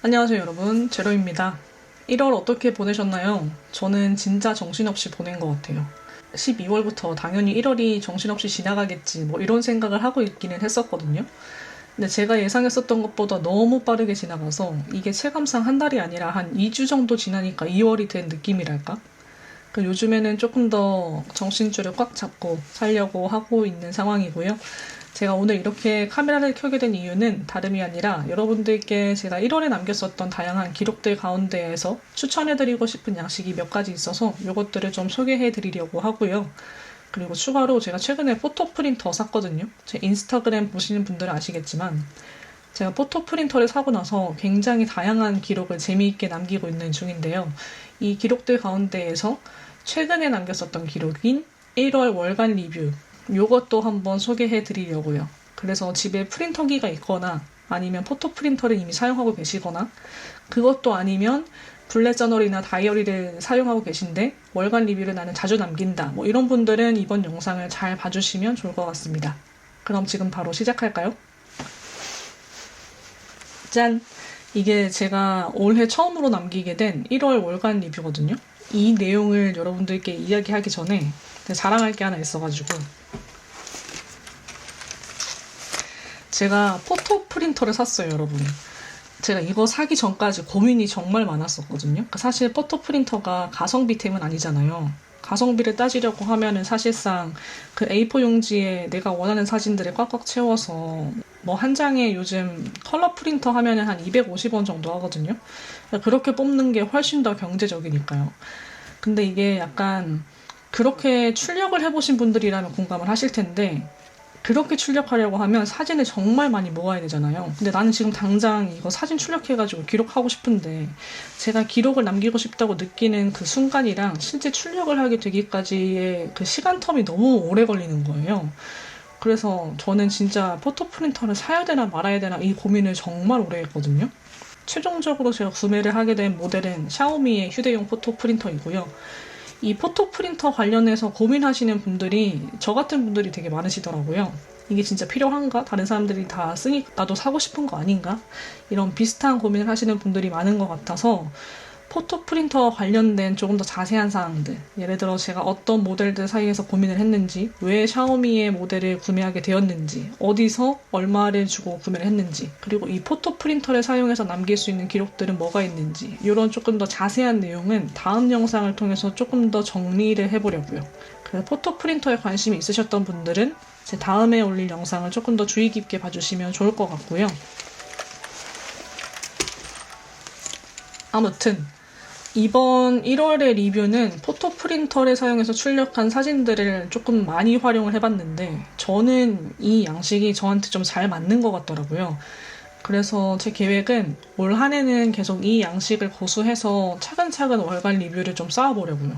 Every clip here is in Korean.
안녕하세요 여러분, 제로입니다. 1월 어떻게 보내셨나요? 저는 진짜 정신없이 보낸 것 같아요. 12월부터 당연히 1월이 정신없이 지나가겠지 뭐 이런 생각을 하고 있기는 했었거든요. 근데 제가 예상했었던 것보다 너무 빠르게 지나가서 이게 체감상 한 달이 아니라 한 2주 정도 지나니까 2월이 된 느낌이랄까? 요즘에는 조금 더 정신줄을 꽉 잡고 살려고 하고 있는 상황이고요. 제가 오늘 이렇게 카메라를 켜게 된 이유는 다름이 아니라 여러분들께 제가 1월에 남겼었던 다양한 기록들 가운데에서 추천해드리고 싶은 양식이 몇 가지 있어서 이것들을 좀 소개해드리려고 하고요. 그리고 추가로 제가 최근에 포토 프린터 샀거든요. 제 인스타그램 보시는 분들은 아시겠지만 제가 포토 프린터를 사고 나서 굉장히 다양한 기록을 재미있게 남기고 있는 중인데요. 이 기록들 가운데에서 최근에 남겼었던 기록인 1월 월간 리뷰 요것도 한번 소개해 드리려고요. 그래서 집에 프린터기가 있거나 아니면 포토 프린터를 이미 사용하고 계시거나 그것도 아니면 블랙 저널이나 다이어리를 사용하고 계신데 월간 리뷰를 나는 자주 남긴다. 뭐 이런 분들은 이번 영상을 잘 봐주시면 좋을 것 같습니다. 그럼 지금 바로 시작할까요? 짠! 이게 제가 올해 처음으로 남기게 된 1월 월간 리뷰거든요. 이 내용을 여러분들께 이야기하기 전에 자랑할 게 하나 있어가지고 제가 포토 프린터를 샀어요, 여러분. 제가 이거 사기 전까지 고민이 정말 많았었거든요. 사실 포토 프린터가 가성비템은 아니잖아요. 가성비를 따지려고 하면은 사실상 그 A4 용지에 내가 원하는 사진들을 꽉꽉 채워서 뭐 한 장에 요즘 컬러 프린터 하면은 한 250원 정도 하거든요. 그렇게 뽑는 게 훨씬 더 경제적이니까요. 근데 이게 약간 그렇게 출력을 해보신 분들이라면 공감을 하실 텐데 그렇게 출력하려고 하면 사진을 정말 많이 모아야 되잖아요. 근데 나는 지금 당장 이거 사진 출력해가지고 기록하고 싶은데 제가 기록을 남기고 싶다고 느끼는 그 순간이랑 실제 출력을 하게 되기까지의 그 시간 텀이 너무 오래 걸리는 거예요. 그래서 저는 진짜 포토 프린터를 사야 되나 말아야 되나 이 고민을 정말 오래 했거든요. 최종적으로 제가 구매를 하게 된 모델은 샤오미의 휴대용 포토 프린터이고요. 이 포토 프린터 관련해서 고민하시는 분들이 저 같은 분들이 되게 많으시더라고요. 이게 진짜 필요한가? 다른 사람들이 다 쓰니 나도 사고 싶은 거 아닌가? 이런 비슷한 고민을 하시는 분들이 많은 것 같아서 포토 프린터 관련된 조금 더 자세한 사항들, 예를 들어 제가 어떤 모델들 사이에서 고민을 했는지, 왜 샤오미의 모델을 구매하게 되었는지, 어디서 얼마를 주고 구매를 했는지, 그리고 이 포토 프린터를 사용해서 남길 수 있는 기록들은 뭐가 있는지, 이런 조금 더 자세한 내용은 다음 영상을 통해서 조금 더 정리를 해보려고요. 그래서 포토 프린터에 관심이 있으셨던 분들은 제 다음에 올릴 영상을 조금 더 주의 깊게 봐주시면 좋을 것 같고요. 아무튼 이번 1월의 리뷰는 포토 프린터를 사용해서 출력한 사진들을 조금 많이 활용을 해봤는데 저는 이 양식이 저한테 좀 잘 맞는 것 같더라고요. 그래서 제 계획은 올 한 해는 계속 이 양식을 고수해서 차근차근 월간 리뷰를 좀 쌓아보려고요.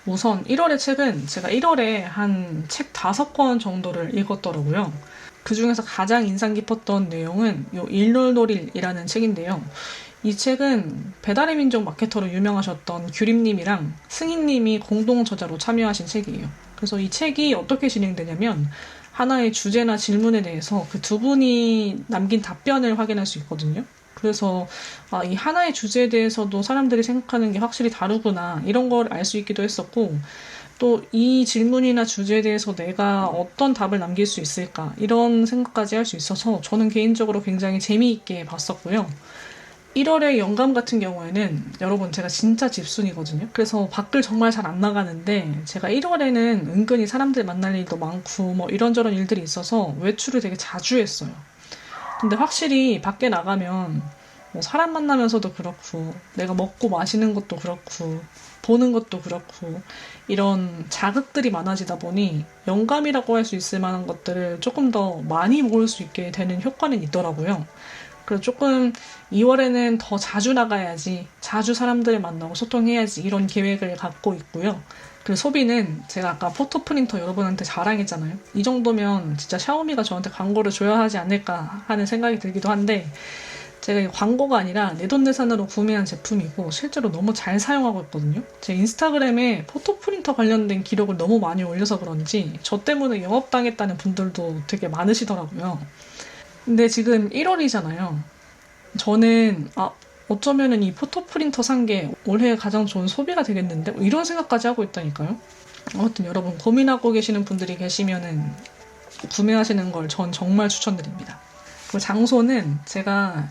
우선 1월의 책은 제가 1월에 한 책 5권 정도를 읽었더라고요. 그 중에서 가장 인상 깊었던 내용은 요 일놀노릴이라는 책인데요. 이 책은 배달의 민족 마케터로 유명하셨던 규림님이랑 승희님이 공동 저자로 참여하신 책이에요. 그래서 이 책이 어떻게 진행되냐면 하나의 주제나 질문에 대해서 그 두 분이 남긴 답변을 확인할 수 있거든요. 그래서 이 하나의 주제에 대해서도 사람들이 생각하는 게 확실히 다르구나 이런 걸 알 수 있기도 했었고 또 이 질문이나 주제에 대해서 내가 어떤 답을 남길 수 있을까 이런 생각까지 할 수 있어서 저는 개인적으로 굉장히 재미있게 봤었고요. 1월의 영감 같은 경우에는 여러분 제가 진짜 집순이거든요. 그래서 밖을 정말 잘 안 나가는데 제가 1월에는 은근히 사람들 만날 일도 많고 뭐 이런저런 일들이 있어서 외출을 되게 자주 했어요. 근데 확실히 밖에 나가면 뭐 사람 만나면서도 그렇고 내가 먹고 마시는 것도 그렇고 보는 것도 그렇고 이런 자극들이 많아지다 보니 영감이라고 할 수 있을 만한 것들을 조금 더 많이 모을 수 있게 되는 효과는 있더라고요. 그래서 조금 2월에는 더 자주 나가야지, 자주 사람들을 만나고 소통해야지 이런 계획을 갖고 있고요. 그리고 소비는 제가 아까 포토 프린터 여러분한테 자랑했잖아요. 이 정도면 진짜 샤오미가 저한테 광고를 줘야 하지 않을까 하는 생각이 들기도 한데 제가 광고가 아니라 내돈내산으로 구매한 제품이고 실제로 너무 잘 사용하고 있거든요. 제 인스타그램에 포토 프린터 관련된 기록을 너무 많이 올려서 그런지 저 때문에 영업당했다는 분들도 되게 많으시더라고요. 근데 지금 1월이잖아요. 저는 어쩌면은 이 포토 프린터 산 게 올해 가장 좋은 소비가 되겠는데? 뭐 이런 생각까지 하고 있다니까요. 아무튼 여러분 고민하고 계시는 분들이 계시면은 구매하시는 걸 전 정말 추천드립니다. 그리고 장소는 제가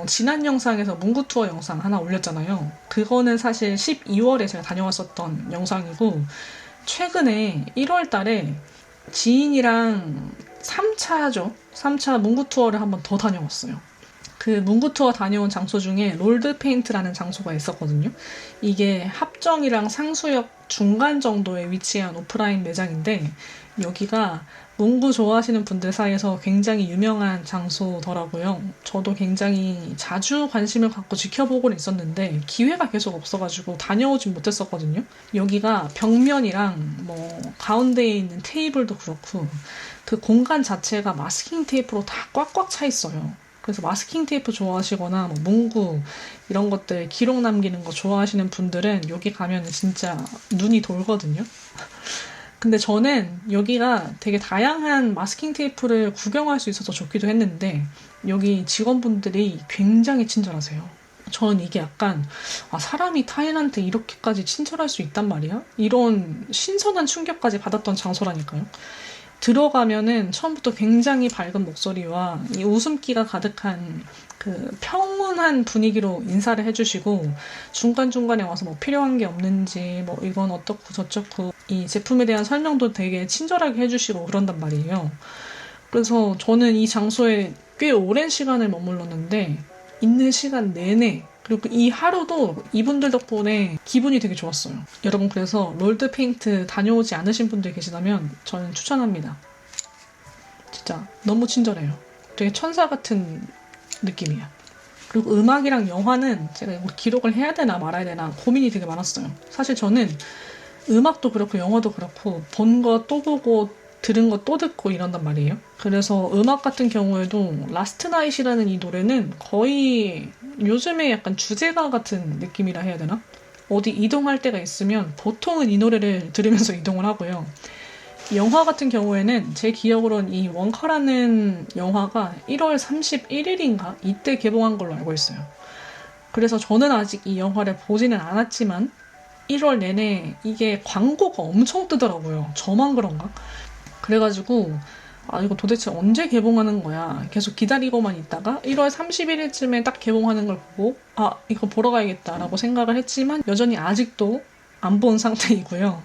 지난 영상에서 문구 투어 영상 하나 올렸잖아요. 그거는 사실 12월에 제가 다녀왔었던 영상이고 최근에 1월 달에 지인이랑 3차 문구 투어를 한번 더 다녀왔어요. 그 문구 투어 다녀온 장소 중에 롤드 페인트라는 장소가 있었거든요. 이게 합정이랑 상수역 중간 정도에 위치한 오프라인 매장인데 여기가 문구 좋아하시는 분들 사이에서 굉장히 유명한 장소더라고요. 저도 굉장히 자주 관심을 갖고 지켜보고는 있었는데 기회가 계속 없어가지고 다녀오진 못했었거든요. 여기가 벽면이랑 뭐 가운데에 있는 테이블도 그렇고 그 공간 자체가 마스킹 테이프로 다 꽉꽉 차 있어요. 그래서 마스킹 테이프 좋아하시거나 뭐 문구 이런 것들 기록 남기는 거 좋아하시는 분들은 여기 가면 진짜 눈이 돌거든요. 근데 저는 여기가 되게 다양한 마스킹 테이프를 구경할 수 있어서 좋기도 했는데 여기 직원분들이 굉장히 친절하세요. 저는 이게 약간 사람이 타인한테 이렇게까지 친절할 수 있단 말이야? 이런 신선한 충격까지 받았던 장소라니까요. 들어가면은 처음부터 굉장히 밝은 목소리와 이 웃음기가 가득한 그 평온한 분위기로 인사를 해주시고 중간중간에 와서 뭐 필요한 게 없는지 뭐 이건 어떻고 저쩌고 이 제품에 대한 설명도 되게 친절하게 해주시고 그런단 말이에요. 그래서 저는 이 장소에 꽤 오랜 시간을 머물렀는데 있는 시간 내내 그리고 이 하루도 이분들 덕분에 기분이 되게 좋았어요. 여러분 그래서 롤드 페인트 다녀오지 않으신 분들 계시다면 저는 추천합니다. 진짜 너무 친절해요. 되게 천사 같은 느낌이야. 그리고 음악이랑 영화는 제가 이거 기록을 해야 되나 말아야 되나 고민이 되게 많았어요. 사실 저는 음악도 그렇고 영화도 그렇고 본 거 또 보고 들은 거 또 듣고 이런단 말이에요. 그래서 음악 같은 경우에도 라스트 나잇이라는 이 노래는 거의 요즘에 약간 주제가 같은 느낌이라 해야 되나? 어디 이동할 때가 있으면 보통은 이 노래를 들으면서 이동을 하고요. 영화 같은 경우에는 제 기억으로는 이 원카라는 영화가 1월 31일인가? 이때 개봉한 걸로 알고 있어요. 그래서 저는 아직 이 영화를 보지는 않았지만 1월 내내 이게 광고가 엄청 뜨더라고요. 저만 그런가? 그래가지고 이거 도대체 언제 개봉하는 거야? 계속 기다리고만 있다가 1월 31일쯤에 딱 개봉하는 걸 보고 이거 보러 가야겠다라고 생각을 했지만 여전히 아직도 안 본 상태이고요.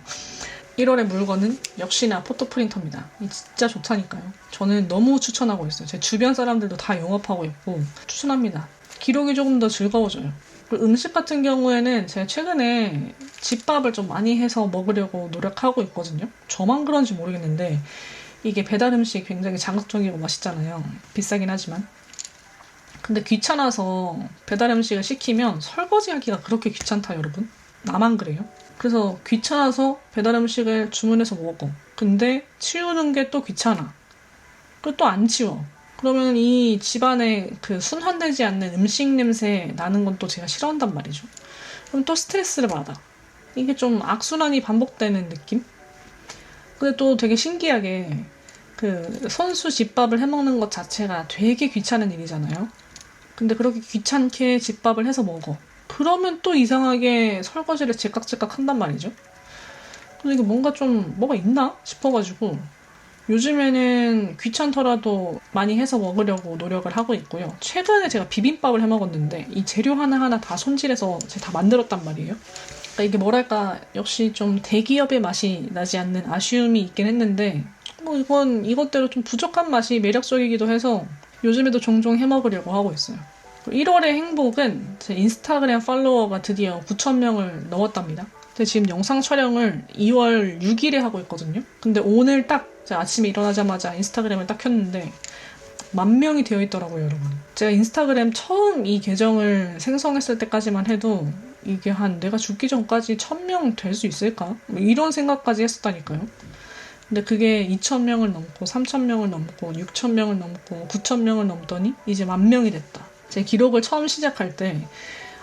1월의 물건은 역시나 포토 프린터입니다. 이 진짜 좋다니까요. 저는 너무 추천하고 있어요. 제 주변 사람들도 다 영업하고 있고 추천합니다. 기록이 조금 더 즐거워져요. 그리고 음식 같은 경우에는 제가 최근에 집밥을 좀 많이 해서 먹으려고 노력하고 있거든요. 저만 그런지 모르겠는데 이게 배달 음식 굉장히 자극적이고 맛있잖아요. 비싸긴 하지만. 근데 귀찮아서 배달 음식을 시키면 설거지하기가 그렇게 귀찮다 여러분. 나만 그래요? 그래서 귀찮아서 배달 음식을 주문해서 먹어. 근데 치우는 게 또 귀찮아. 그리고 또 안 치워. 그러면 이 집안에 그 순환되지 않는 음식 냄새 나는 건 또 제가 싫어한단 말이죠. 그럼 또 스트레스를 받아. 이게 좀 악순환이 반복되는 느낌? 근데 또 되게 신기하게 그 선수 집밥을 해먹는 것 자체가 되게 귀찮은 일이잖아요. 근데 그렇게 귀찮게 집밥을 해서 먹어. 그러면 또 이상하게 설거지를 제깍제깍 한단 말이죠. 근데 이게 뭔가 좀 뭐가 있나 싶어가지고 요즘에는 귀찮더라도 많이 해서 먹으려고 노력을 하고 있고요. 최근에 제가 비빔밥을 해 먹었는데 이 재료 하나하나 다 손질해서 제가 다 만들었단 말이에요. 그러니까 이게 뭐랄까 역시 좀 대기업의 맛이 나지 않는 아쉬움이 있긴 했는데 뭐 이건 이것대로 좀 부족한 맛이 매력적이기도 해서 요즘에도 종종 해 먹으려고 하고 있어요. 1월의 행복은 제 인스타그램 팔로워가 드디어 9,000명을 넘었답니다. 제가 지금 영상 촬영을 2월 6일에 하고 있거든요. 근데 오늘 딱 제가 아침에 일어나자마자 인스타그램을 딱 켰는데 10,000명이 되어 있더라고요, 여러분. 제가 인스타그램 처음 이 계정을 생성했을 때까지만 해도 이게 내가 죽기 전까지 1,000명 될 수 있을까? 뭐 이런 생각까지 했었다니까요. 근데 그게 2,000명을 넘고 3,000명을 넘고 6,000명을 넘고 9,000명을 넘더니 이제 10,000명이 됐다. 제 기록을 처음 시작할 때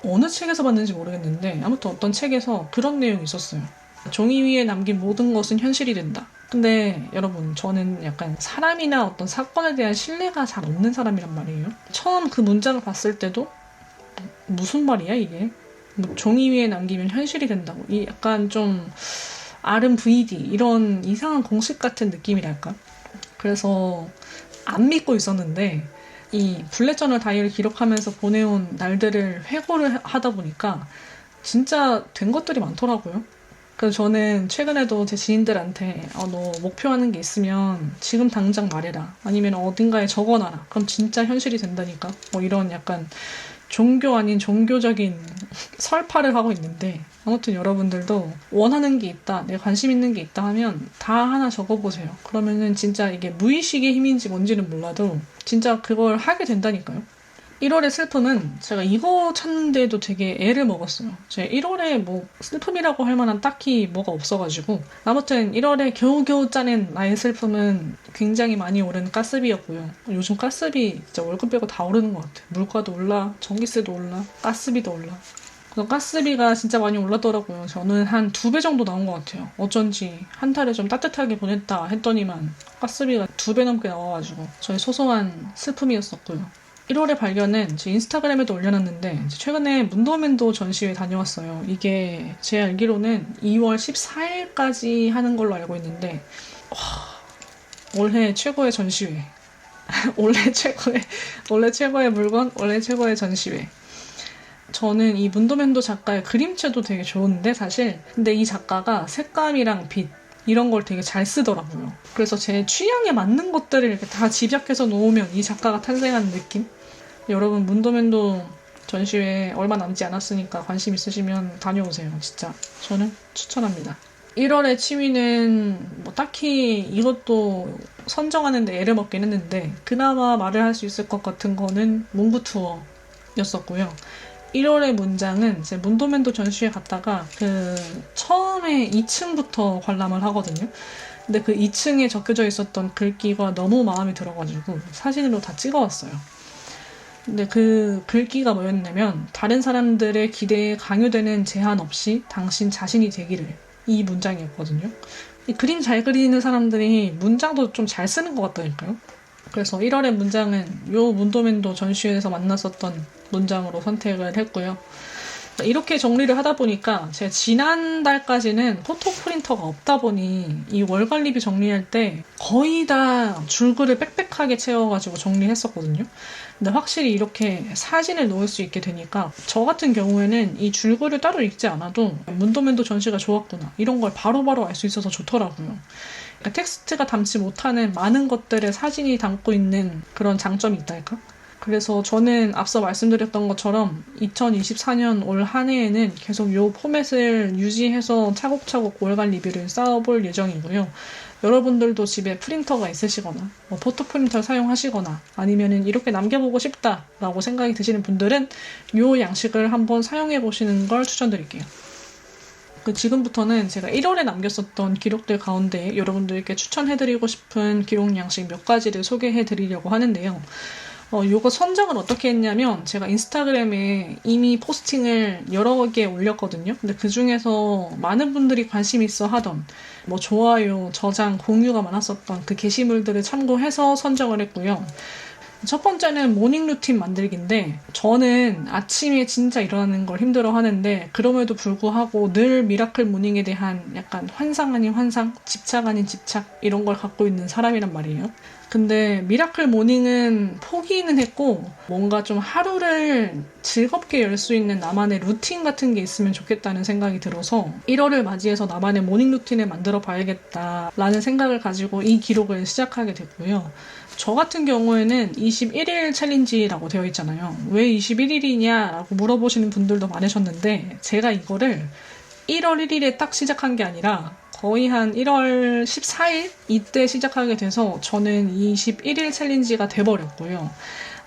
어느 책에서 봤는지 모르겠는데 아무튼 어떤 책에서 그런 내용이 있었어요. 종이 위에 남긴 모든 것은 현실이 된다. 근데 여러분 저는 약간 사람이나 어떤 사건에 대한 신뢰가 잘 없는 사람이란 말이에요. 처음 그 문장을 봤을 때도 무슨 말이야 이게? 뭐 종이 위에 남기면 현실이 된다고. 이 약간 좀 RMVD 이런 이상한 공식 같은 느낌이랄까? 그래서 안 믿고 있었는데 이 블랙 저널 다이어를 기록하면서 보내온 날들을 회고를 하다 보니까 진짜 된 것들이 많더라고요. 그래서 저는 최근에도 제 지인들한테 너 목표하는 게 있으면 지금 당장 말해라. 아니면 어딘가에 적어놔라. 그럼 진짜 현실이 된다니까. 뭐 이런 약간 종교 아닌 종교적인 설파를 하고 있는데, 아무튼 여러분들도 원하는 게 있다, 내가 관심 있는 게 있다 하면 다 하나 적어보세요. 그러면은 진짜 이게 무의식의 힘인지 뭔지는 몰라도 진짜 그걸 하게 된다니까요. 1월의 슬픔은 제가 이거 찾는데도 되게 애를 먹었어요. 제가 1월에 뭐 슬픔이라고 할 만한 딱히 뭐가 없어가지고. 아무튼 1월에 겨우겨우 짜낸 나의 슬픔은 굉장히 많이 오른 가스비였고요. 요즘 가스비 진짜 월급 빼고 다 오르는 것 같아요. 물가도 올라, 전기세도 올라, 가스비도 올라. 그래서 가스비가 진짜 많이 올랐더라고요. 저는 한 2배 정도 나온 것 같아요. 어쩐지 한 달에 좀 따뜻하게 보냈다 했더니만 가스비가 2배 넘게 나와가지고 저의 소소한 슬픔이었었고요. 1월에 발견은 제 인스타그램에도 올려놨는데 최근에 문도맨도 전시회 다녀왔어요. 이게 제 알기로는 2월 14일까지 하는 걸로 알고 있는데 올해 최고의 전시회. 올해 최고의 물건, 올해 최고의 전시회. 저는 이 문도맨도 작가의 그림체도 되게 좋은데 사실 근데 이 작가가 색감이랑 빛 이런 걸 되게 잘 쓰더라고요. 그래서 제 취향에 맞는 것들을 이렇게 다 집약해서 놓으면 이 작가가 탄생하는 느낌? 여러분 문도맨도 전시회 얼마 남지 않았으니까 관심 있으시면 다녀오세요. 진짜 저는 추천합니다. 1월의 취미는 뭐 딱히 이것도 선정하는데 애를 먹긴 했는데 그나마 말을 할 수 있을 것 같은 거는 문구 투어였었고요. 1월의 문장은 제 문도맨도 전시회 갔다가 처음에 2층부터 관람을 하거든요. 근데 그 2층에 적혀져 있었던 글귀가 너무 마음에 들어가지고 사진으로 다 찍어왔어요. 근데 그 글귀가 뭐였냐면 다른 사람들의 기대에 강요되는 제한 없이 당신 자신이 되기를, 이 문장이었거든요. 이 그림 잘 그리는 사람들이 문장도 좀 잘 쓰는 것 같다니까요. 그래서 1월의 문장은 요 문도맨도 전시회에서 만났었던 문장으로 선택을 했고요. 이렇게 정리를 하다 보니까 제가 지난달까지는 포토 프린터가 없다 보니 이 월간 리뷰 정리할 때 거의 다 줄글을 빽빽하게 채워가지고 정리했었거든요. 근데 확실히 이렇게 사진을 넣을 수 있게 되니까 저 같은 경우에는 이 줄글을 따로 읽지 않아도 문도맨도 전시가 좋았구나 이런 걸 바로바로 알 수 있어서 좋더라고요. 그러니까 텍스트가 담지 못하는 많은 것들을 사진이 담고 있는 그런 장점이 있달까? 그래서 저는 앞서 말씀드렸던 것처럼 2024년 올 한 해에는 계속 이 포맷을 유지해서 차곡차곡 월간 리뷰를 쌓아볼 예정이고요. 여러분들도 집에 프린터가 있으시거나 포토 프린터를 사용하시거나 아니면 이렇게 남겨보고 싶다라고 생각이 드시는 분들은 이 양식을 한번 사용해보시는 걸 추천드릴게요. 지금부터는 제가 1월에 남겼었던 기록들 가운데 여러분들께 추천해드리고 싶은 기록 양식 몇 가지를 소개해드리려고 하는데요. 요거 선정을 어떻게 했냐면 제가 인스타그램에 이미 포스팅을 여러 개 올렸거든요. 근데 그 중에서 많은 분들이 관심 있어 하던 뭐 좋아요, 저장, 공유가 많았었던 그 게시물들을 참고해서 선정을 했고요. 첫 번째는 모닝 루틴 만들기인데 저는 아침에 진짜 일어나는 걸 힘들어 하는데 그럼에도 불구하고 늘 미라클 모닝에 대한 약간 환상 아닌 환상, 집착 아닌 집착 이런 걸 갖고 있는 사람이란 말이에요. 근데 미라클 모닝은 포기는 했고 뭔가 좀 하루를 즐겁게 열 수 있는 나만의 루틴 같은 게 있으면 좋겠다는 생각이 들어서 1월을 맞이해서 나만의 모닝 루틴을 만들어 봐야겠다라는 생각을 가지고 이 기록을 시작하게 됐고요. 저 같은 경우에는 21일 챌린지라고 되어 있잖아요. 왜 21일이냐라고 물어보시는 분들도 많으셨는데 제가 이거를 1월 1일에 딱 시작한 게 아니라 거의 한 1월 14일 이때 시작하게 돼서 저는 21일 챌린지가 돼버렸고요.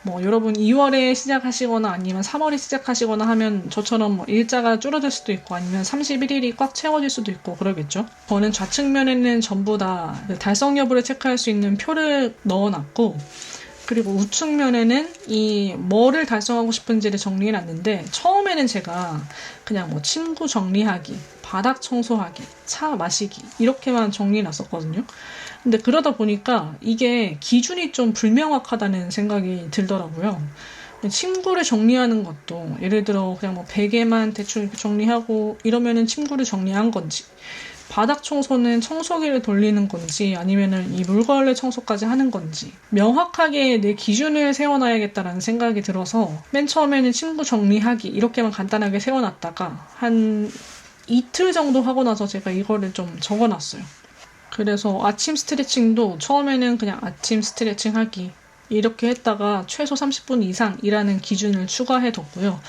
뭐 여러분 2월에 시작하시거나 아니면 3월에 시작하시거나 하면 저처럼 뭐 일자가 줄어들 수도 있고 아니면 31일이 꽉 채워질 수도 있고 그러겠죠. 저는 좌측면에는 전부 다 달성 여부를 체크할 수 있는 표를 넣어놨고 그리고 우측면에는 이 뭐를 달성하고 싶은지를 정리해놨는데 처음에는 제가 그냥 뭐 침구 정리하기, 바닥 청소하기, 차 마시기 이렇게만 정리해놨었거든요. 근데 그러다 보니까 이게 기준이 좀 불명확하다는 생각이 들더라고요. 침구를 정리하는 것도 예를 들어 그냥 뭐 베개만 대충 이렇게 정리하고 이러면은 침구를 정리한 건지, 바닥 청소는 청소기를 돌리는 건지 아니면은 이 물걸레 청소까지 하는 건지 명확하게 내 기준을 세워놔야겠다라는 생각이 들어서 맨 처음에는 침구 정리하기 이렇게만 간단하게 세워놨다가 한 이틀 정도 하고 나서 제가 이거를 좀 적어놨어요. 그래서 아침 스트레칭도 처음에는 그냥 아침 스트레칭 하기 이렇게 했다가 최소 30분 이상 이라는 기준을 추가해뒀고요.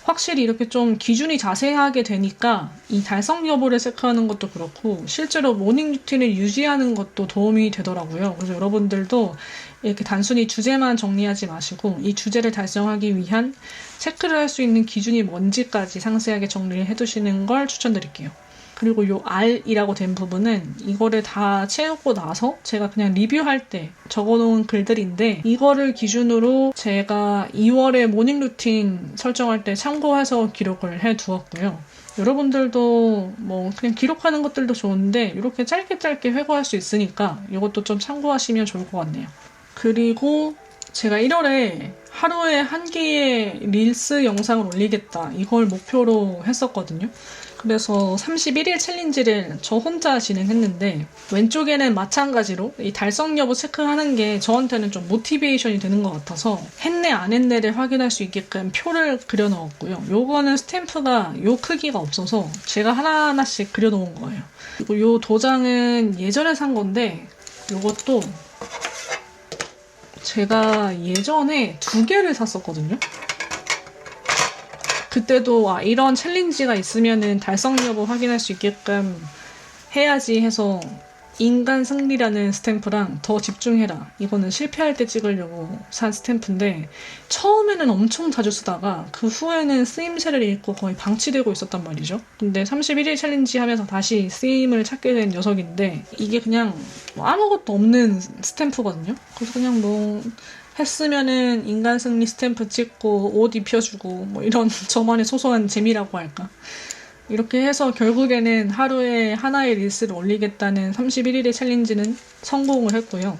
확실히 이렇게 좀 기준이 자세하게 되니까 이 달성 여부를 체크하는 것도 그렇고 실제로 모닝 루틴을 유지하는 것도 도움이 되더라고요. 그래서 여러분들도 이렇게 단순히 주제만 정리하지 마시고 이 주제를 달성하기 위한 체크를 할 수 있는 기준이 뭔지까지 상세하게 정리를 해두시는 걸 추천드릴게요. 그리고 요 R이라고 된 부분은 이거를 다 채우고 나서 제가 그냥 리뷰할 때 적어놓은 글들인데 이거를 기준으로 제가 2월에 모닝 루틴 설정할 때 참고해서 기록을 해두었고요. 여러분들도 뭐 그냥 기록하는 것들도 좋은데 이렇게 짧게 회고할 수 있으니까 이것도 좀 참고하시면 좋을 것 같네요. 그리고 제가 1월에 하루에 1개의 릴스 영상을 올리겠다 이걸 목표로 했었거든요. 그래서 31일 챌린지를 저 혼자 진행했는데 왼쪽에는 마찬가지로 이 달성 여부 체크하는 게 저한테는 좀 모티베이션이 되는 것 같아서 했네 안 했네를 확인할 수 있게끔 표를 그려 넣었고요. 요거는 스탬프가 요 크기가 없어서 제가 하나하나씩 그려 놓은 거예요. 그리고 요 도장은 예전에 산 건데 요것도 제가 예전에 2개를 샀었거든요. 그때도 이런 챌린지가 있으면은 달성 여부 확인할 수 있게끔 해야지 해서 인간 승리라는 스탬프랑 더 집중해라. 이거는 실패할 때 찍으려고 산 스탬프인데 처음에는 엄청 자주 쓰다가 그 후에는 쓰임새를 잃고 거의 방치되고 있었단 말이죠. 근데 31일 챌린지 하면서 다시 쓰임을 찾게 된 녀석인데 이게 그냥 뭐 아무것도 없는 스탬프거든요. 그래서 그냥 뭐 했으면은 인간 승리 스탬프 찍고 옷 입혀주고 뭐 이런 저만의 소소한 재미라고 할까. 이렇게 해서 결국에는 하루에 하나의 릴스를 올리겠다는 31일의 챌린지는 성공을 했고요.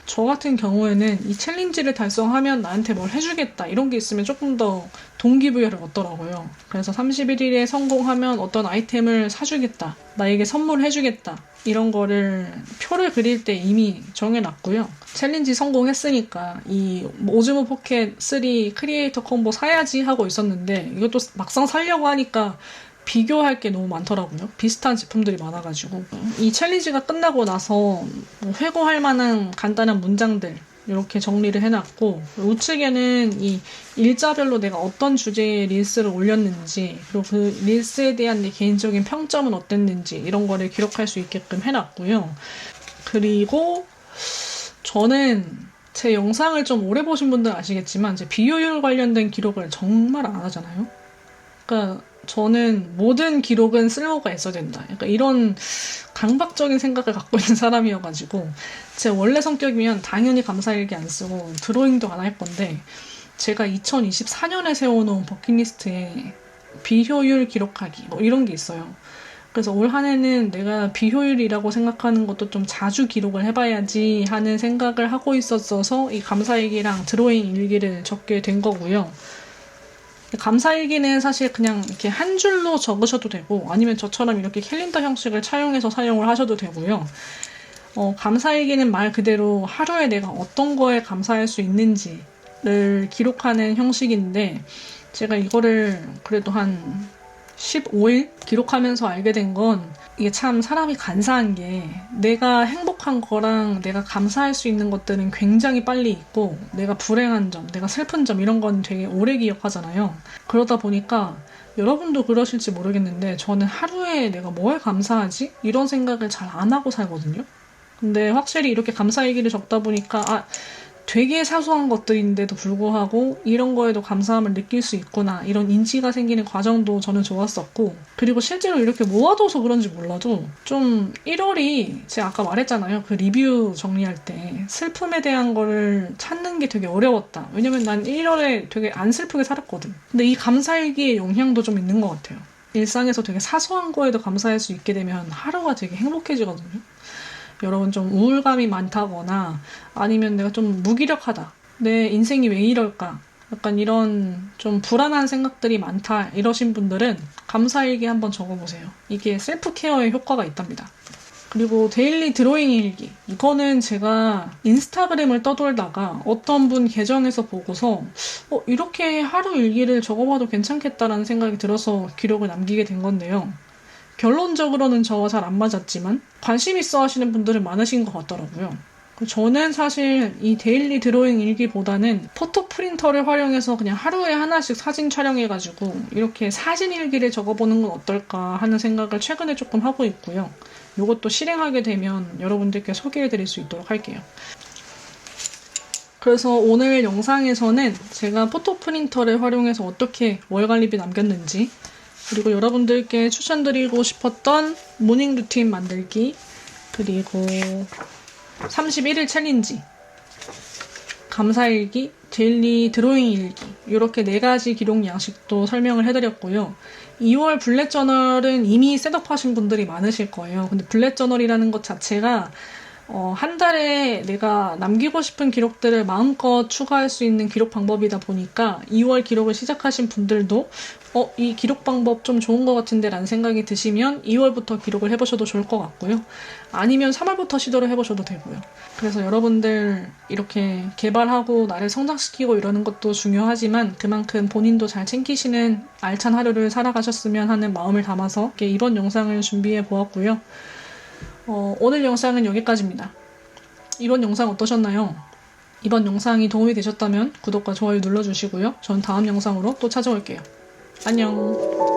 저 같은 경우에는 이 챌린지를 달성하면 나한테 뭘 해주겠다 이런 게 있으면 조금 더 동기부여를 얻더라고요. 그래서 31일에 성공하면 어떤 아이템을 사주겠다, 나에게 선물해주겠다 이런 거를 표를 그릴 때 이미 정해놨고요. 챌린지 성공했으니까 이 오즈모 포켓 3 크리에이터 콤보 사야지 하고 있었는데 이것도 막상 사려고 하니까 비교할 게 너무 많더라고요. 비슷한 제품들이 많아가지고 이 챌린지가 끝나고 나서 뭐 회고할 만한 간단한 문장들 이렇게 정리를 해놨고 우측에는 이 일자별로 내가 어떤 주제의 릴스를 올렸는지 그리고 그 릴스에 대한 내 개인적인 평점은 어땠는지 이런 거를 기록할 수 있게끔 해놨고요. 그리고 저는 제 영상을 좀 오래 보신 분들은 아시겠지만 제 비효율 관련된 기록을 정말 안 하잖아요. 그러니까 저는 모든 기록은 쓸모가 있어야 된다. 약간 이런 강박적인 생각을 갖고 있는 사람이어가지고 제 원래 성격이면 당연히 감사일기 안 쓰고 드로잉도 안 할 건데 제가 2024년에 세워놓은 버킷리스트에 비효율 기록하기 뭐 이런 게 있어요. 그래서 올 한 해는 내가 비효율이라고 생각하는 것도 좀 자주 기록을 해봐야지 하는 생각을 하고 있었어서 이 감사일기랑 드로잉 일기를 적게 된 거고요. 감사일기는 사실 그냥 이렇게 한 줄로 적으셔도 되고 아니면 저처럼 이렇게 캘린더 형식을 차용해서 사용을 하셔도 되고요. 감사일기는 말 그대로 하루에 내가 어떤 거에 감사할 수 있는지를 기록하는 형식인데 제가 이거를 그래도 한 15일 기록하면서 알게 된 건 이게 참 사람이 간사한 게 내가 행복한 거랑 내가 감사할 수 있는 것들은 굉장히 빨리 있고 내가 불행한 점, 내가 슬픈 점 이런 건 되게 오래 기억하잖아요. 그러다 보니까 여러분도 그러실지 모르겠는데 저는 하루에 내가 뭐에 감사하지? 이런 생각을 잘 안 하고 살거든요. 근데 확실히 이렇게 감사일기를 적다 보니까 되게 사소한 것들인데도 불구하고 이런 거에도 감사함을 느낄 수 있구나 이런 인지가 생기는 과정도 저는 좋았었고 그리고 실제로 이렇게 모아둬서 그런지 몰라도 좀 1월이 제가 아까 말했잖아요. 그 리뷰 정리할 때 슬픔에 대한 거를 찾는 게 되게 어려웠다. 왜냐면 난 1월에 되게 안 슬프게 살았거든. 근데 이 감사일기의 영향도 좀 있는 것 같아요. 일상에서 되게 사소한 거에도 감사할 수 있게 되면 하루가 되게 행복해지거든요. 여러분 좀 우울감이 많다거나 아니면 내가 좀 무기력하다. 내 인생이 왜 이럴까? 약간 이런 좀 불안한 생각들이 많다 이러신 분들은 감사일기 한번 적어보세요. 이게 셀프 케어에 효과가 있답니다. 그리고 데일리 드로잉 일기. 이거는 제가 인스타그램을 떠돌다가 어떤 분 계정에서 보고서 이렇게 하루 일기를 적어봐도 괜찮겠다라는 생각이 들어서 기록을 남기게 된 건데요. 결론적으로는 저와 잘 안 맞았지만 관심 있어 하시는 분들은 많으신 것 같더라고요. 저는 사실 이 데일리 드로잉 일기보다는 포토 프린터를 활용해서 그냥 하루에 하나씩 사진 촬영해가지고 이렇게 사진 일기를 적어보는 건 어떨까 하는 생각을 최근에 조금 하고 있고요. 이것도 실행하게 되면 여러분들께 소개해드릴 수 있도록 할게요. 그래서 오늘 영상에서는 제가 포토 프린터를 활용해서 어떻게 월갈립이 남겼는지, 그리고 여러분들께 추천드리고 싶었던 모닝 루틴 만들기, 그리고 31일 챌린지, 감사일기, 데일리 드로잉 일기, 이렇게 4가지 기록 양식도 설명을 해드렸고요. 2월 블랙 저널은 이미 셋업하신 분들이 많으실 거예요. 근데 블랙 저널이라는 것 자체가 한 달에 내가 남기고 싶은 기록들을 마음껏 추가할 수 있는 기록 방법이다 보니까 2월 기록을 시작하신 분들도 이 기록 방법 좀 좋은 것 같은데 라는 생각이 드시면 2월부터 기록을 해보셔도 좋을 것 같고요. 아니면 3월부터 시도를 해보셔도 되고요. 그래서 여러분들 이렇게 개발하고 나를 성장시키고 이러는 것도 중요하지만 그만큼 본인도 잘 챙기시는 알찬 하루를 살아가셨으면 하는 마음을 담아서 이번 영상을 준비해 보았고요. 오늘 영상은 여기까지입니다. 이번 영상 어떠셨나요? 이번 영상이 도움이 되셨다면 구독과 좋아요 눌러주시고요. 전 다음 영상으로 또 찾아올게요. 안녕.